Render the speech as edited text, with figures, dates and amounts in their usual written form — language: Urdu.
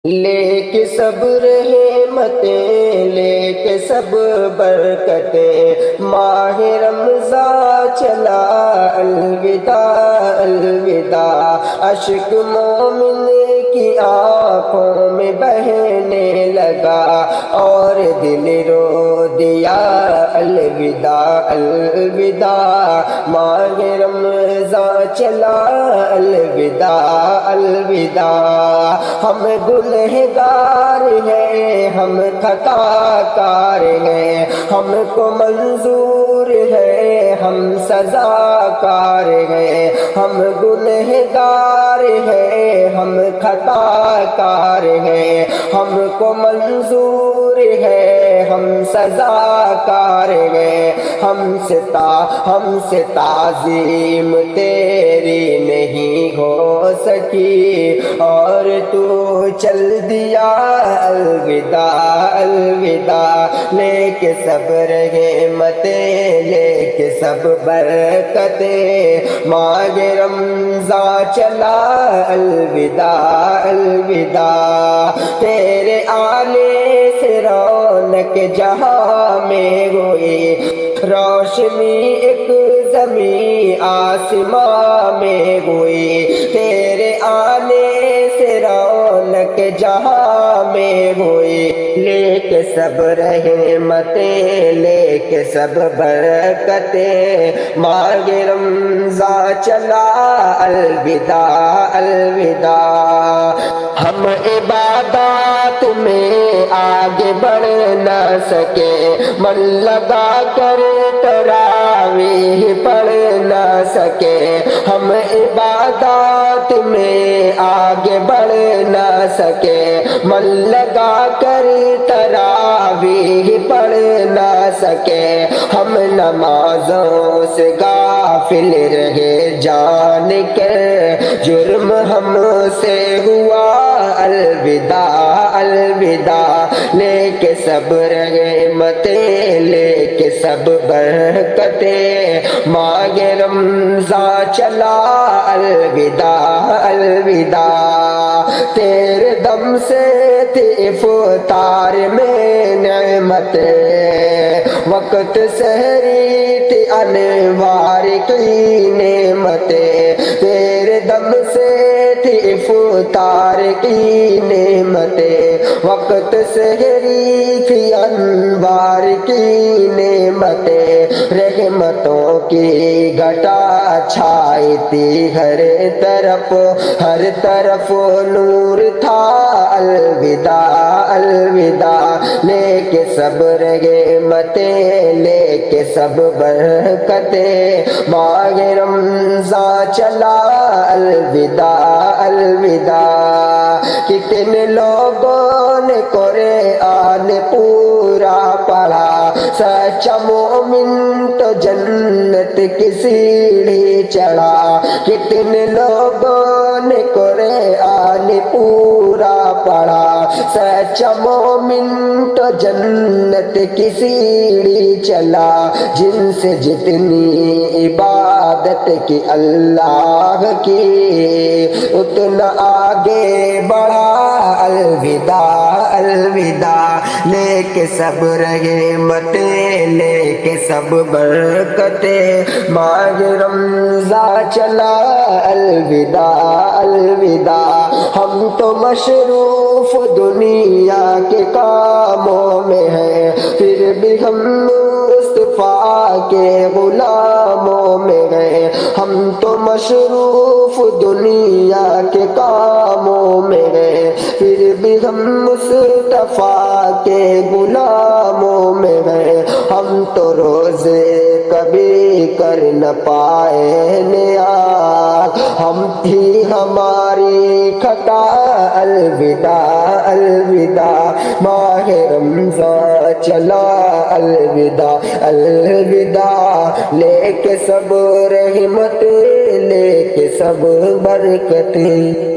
لے کے سب رحمتیں، لے کے سب برکتیں، ماہ رمضان چلا الوداع الوداع، اشک مومن کی آنکھوں میں بہنے لگا اور دل رو دیا الوداع الوداع، ماہ رمضان چلا الوداع الوداع، ہم گنہگار ہیں، ہم خطا کار ہیں، ہم کو منظور ہے، ہم سزا کار ہیں، ہم گنہگار ہیں، ہم خطا کار ہیں، ہم کو منظور ہے، ہم سزا کار ہیں، ہم سے تعظیم تیری نہیں ہو سکی اور تو چل دیا الوداع الوداع، لے کے سب رحمتیں، لے کے سب برکتیں، ماہ رمضان چلا الوداع الوداع، تیرے آنے سے رونق جہاں میں ہوئی، روشنی ایک زمین آسمان میں ہوئی، تیرے آنے سے رونق جہاں میں ہوئی، لے کے سب رحمتیں، لے کے سب برکتیں، ماہ رمضان چلا الوداع الوداع، ہم عبادات میں آگے بڑھ نہ سکے، من لگا کر تراویح پڑھ نہ سکے، ہم عبادات میں آگے بڑھ نہ سکے، من لگا کر تراویح پڑھ نہ سکے، ہم نمازوں سے غافل رہے جان کے، جرم ہم سے ہوا الوداع الوداع، لے کے سب رحمتیں، لے کے سب برکتیں، ماہ رمضان چلا الوداع الوداع، تیرے دم سے تھی افطار میں نعمتیں، وقت سحری تھی انوار کی نعمتیں، تیرے دم سے تھی افطار کی نعمتیں، وقت سحری تھی انوار کی نعمتیں، رحمتوں کی گھٹا چھائی تھی ہر طرف نور تھا الوداع الوداع، لے کے سب رحمتیں، لے کے سب برکتیں، ماہ رمضان چلا الوداع الوداع، کتنے لوگوں نے قرآن پورا پڑھا، سچا مومن تو جنت کی سیڑھی چڑھا، کتنے لوگوں نے قرآن پورا پڑھا، سچا مومن تو جنت کی سیڑھی چلا، جن سے جتنی عبادت کی اللہ کی اتنا آگے بڑھا الوداع الوداع، لے کے سب رحمتیں، لے کے سب برکتیں، ماہ رمضان چلا الوداع الوداع، ہم تو مصروف دنیا کے کاموں میں ہیں، پھر بھی ہم مصطفیٰ کے غلاموں میں ہیں، ہم تو مصروف دنیا کے کاموں میں ہیں، پھر بھی ہم مصطفیٰ کے غلاموں میں ہیں، ہم تو روزے کبھی کر نہ پائے نیاز، ہم تھی ہماری خطا الوداع الوداع، ماہ رمضان چلا الوداع الوداع، لے کے سب رحمت، لے کے سب برکتیں۔